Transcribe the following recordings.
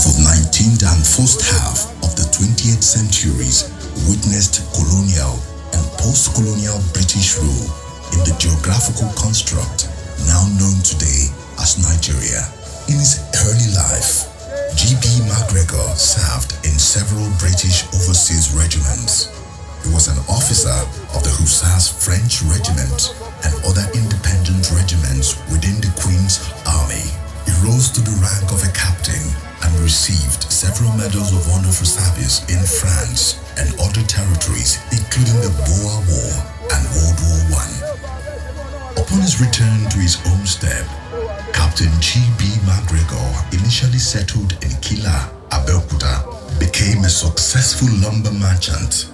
half of 19th and first half of the 20th centuries witnessed colonial and post-colonial British rule in the geographical construct now known today as Nigeria. In his early life, G.B. Macgregor served in several British overseas regiments. He was an officer of the Hussars French Regiment and other independent regiments within the Queen's Army. He rose to the rank of a captain and received several medals of honor for service in France and other territories, including the Boer War and World War I. Upon his return to his homestead, Captain G.B. Macgregor initially settled in Kila, Abeokuta, became a successful lumber merchant,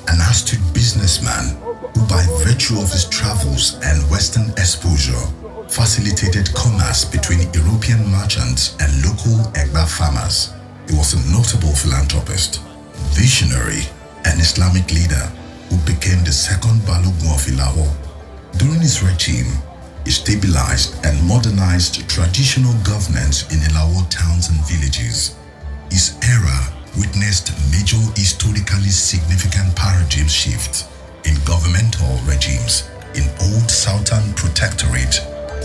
an astute businessman who, by virtue of his travels and Western exposure, facilitated commerce between European merchants and local Egba farmers. He was a notable philanthropist, visionary, and Islamic leader who became the second Balogun of Ilawo. During his regime, he stabilized and modernized traditional governance in Ilawo towns and villages. His era witnessed major historically significant paradigm shifts in governmental regimes in Old Southern Protectorate,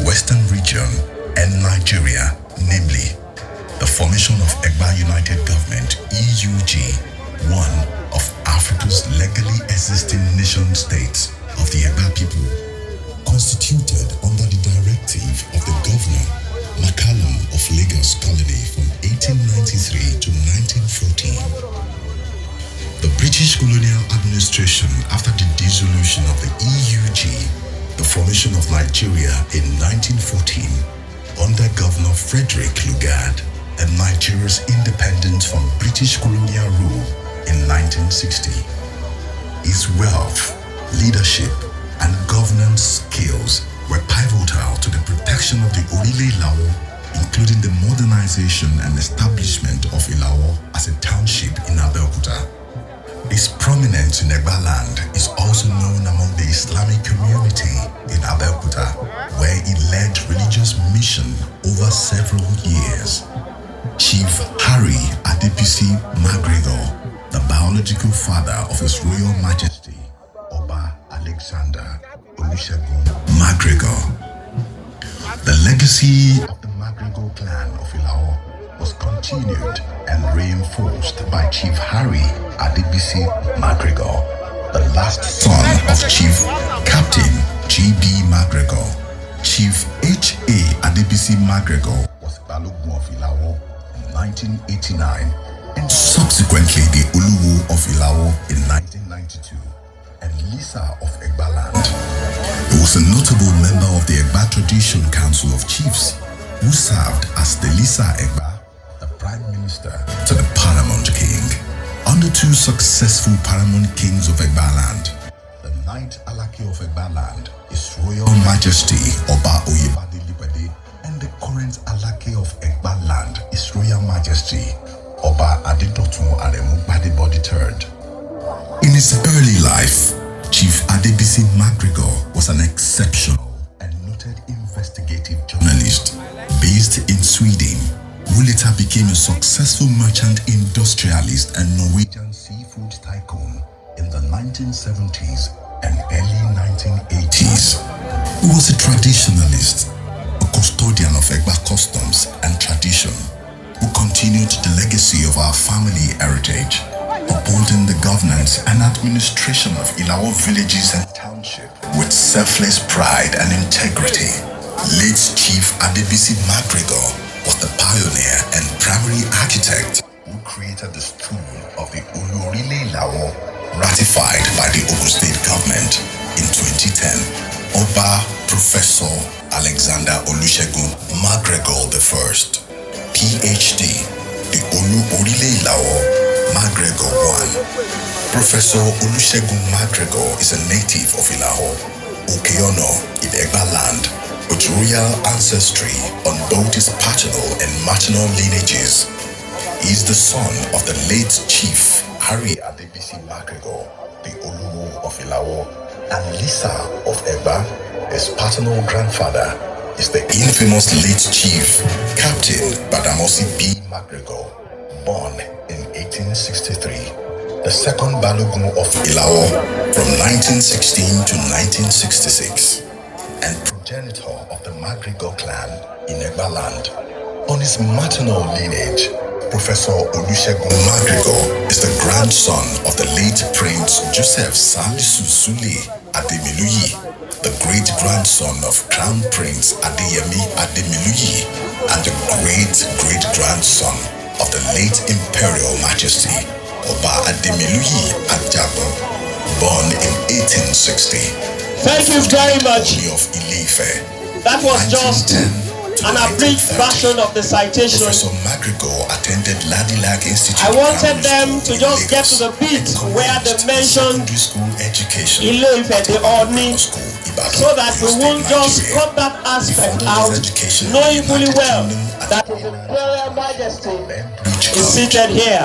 Western Region, and Nigeria, namely the formation of Egba United Government (EUG), one of Africa's legally existing nation-states of the Egba people, constituted under the directive of the Governor Macallum of Lagos Colony from 1893 to 1914. The British colonial administration, after the dissolution of the EUG, the formation of Nigeria in 1914 under Governor Frederick Lugard, and Nigeria's independence from British colonial rule in 1960. His wealth, leadership, and governance skills were pivotal to the protection of the Orile Ilawo, including the modernization and establishment of Ilawo as a township in Abeokuta. His prominence in Egba land is also known among the Islamic community in Abeokuta, where he led religious mission over several years. Chief Harry Adebisi Macgregor, the biological father of His Royal Majesty Oba Alexander Olusegun Macgregor. The legacy of the Macgregor clan of Ilawo was continued and reinforced by Chief Harry Adebisi Macgregor, the last son of Chief Captain G.B. Macgregor. Chief H.A. Adebisi Macgregor was Balogun of Ilawo in 1989 and subsequently the Oluwo of Ilawo in 1992 and Lisa of Egba land. He was a notable member of the Egba Tradition Council of Chiefs who served as the Lisa Egba, the Prime Minister to the Paramount King. Under two successful Paramount Kings of Egba land, the ninth Alake of Egba land, His Royal Majesty Oba Oyebade Lipede, and the current Alake of Egba land, His Royal Majesty Oba Adedotun Aremu Gbadebo III. In his early life, Chief Adebisi Macgregor was an exceptional and noted investigative journalist based in Sweden, who later became a successful merchant industrialist and Norwegian seafood tycoon in the 1970s and early 1980s. He was a traditionalist, a custodian of Egba customs and tradition, who continued the legacy of our family heritage, upholding the governance and administration of Ilawo villages and townships with selfless pride and integrity. Late Chief Adebisi Macgregor was the pioneer and primary architect who created the stool of the Olori Ilawo, ratified by the Ogun State government in 2010. Oba Professor Alexander Olusegun Macgregor I, PhD, the Olori Ilawo Macgregor I. Professor Olusegun Macgregor is a native of Ilawo, Okeono in Egba land, with royal ancestry on both his paternal and maternal lineages. He is the son of the late Chief Harry Adebisi Macgregor, the Oluwo of Ilawo, and Lisa of Egba. His paternal grandfather is the infamous late Chief Captain Badamosi B. Macgregor, born in 1863, the second Balogun of Ilawo from 1916 to 1966, and progenitor of the Macgregor clan in Egbaland. On his maternal lineage, Professor Olusegun Macgregor is the grandson of the late Prince Joseph Salisu Sule Ademiluyi, the great-grandson of Crown Prince Adeyemi Ademiluyi, and the great-great-grandson of the late Imperial Majesty Oba Ademiluyi Ajagun, born in 1860. Thank you very much. Of Ile-Ife. That was just an abridged version of the citation. Professor Macgregor attended Ladilak Institute. I wanted them to just get to the bit where they mentioned Ile-Ife, the Ooni, so that we won't just cut that aspect out, knowing fully well that His Imperial Majesty is seated here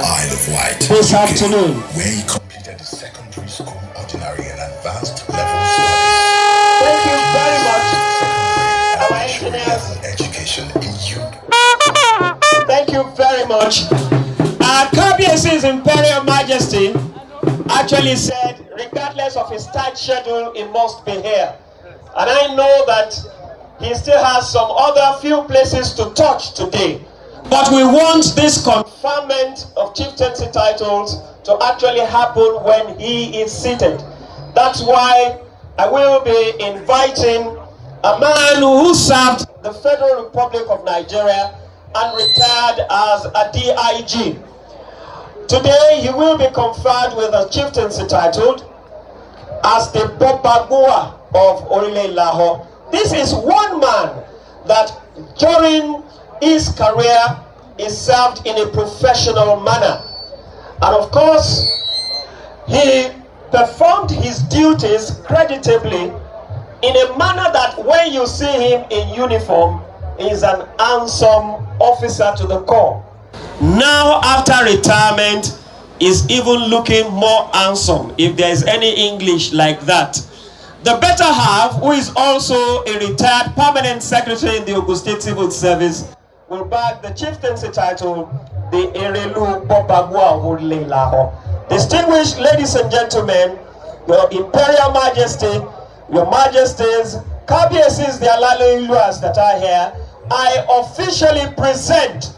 this afternoon. Where he completed his secondary school, ordinary and advanced level studies. Thank you very much, our engineers. Education in youth. Thank you very much. His Imperial Majesty actually said, regardless of his tight schedule, he must be here. And I know that he still has some other few places to touch today. But we want this conferment of chieftaincy titles to actually happen when he is seated. That's why I will be inviting a man who served the Federal Republic of Nigeria and retired as a DIG. Today he will be conferred with a chieftaincy title as the Bobagua of Orile-Lahore. This is one man that during his career he served in a professional manner. And of course, he performed his duties creditably in a manner that when you see him in uniform, he is an handsome officer to the core. Now, after retirement, is even looking more handsome, if there is any English like that. The better half, who is also a retired permanent secretary in the Ogun State Civil Service, will bag the chieftaincy title, the Erelu Bobagua of Orile-Lahore. Distinguished ladies and gentlemen, Your Imperial Majesty, Your Majesties, Kabiesis, the Alaliluas that are here, I officially present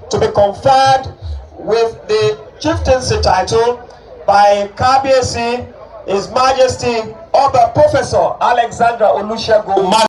to be conferred with the chieftaincy title by Kabiesi, His Majesty Oba Professor Alexandra Olusegun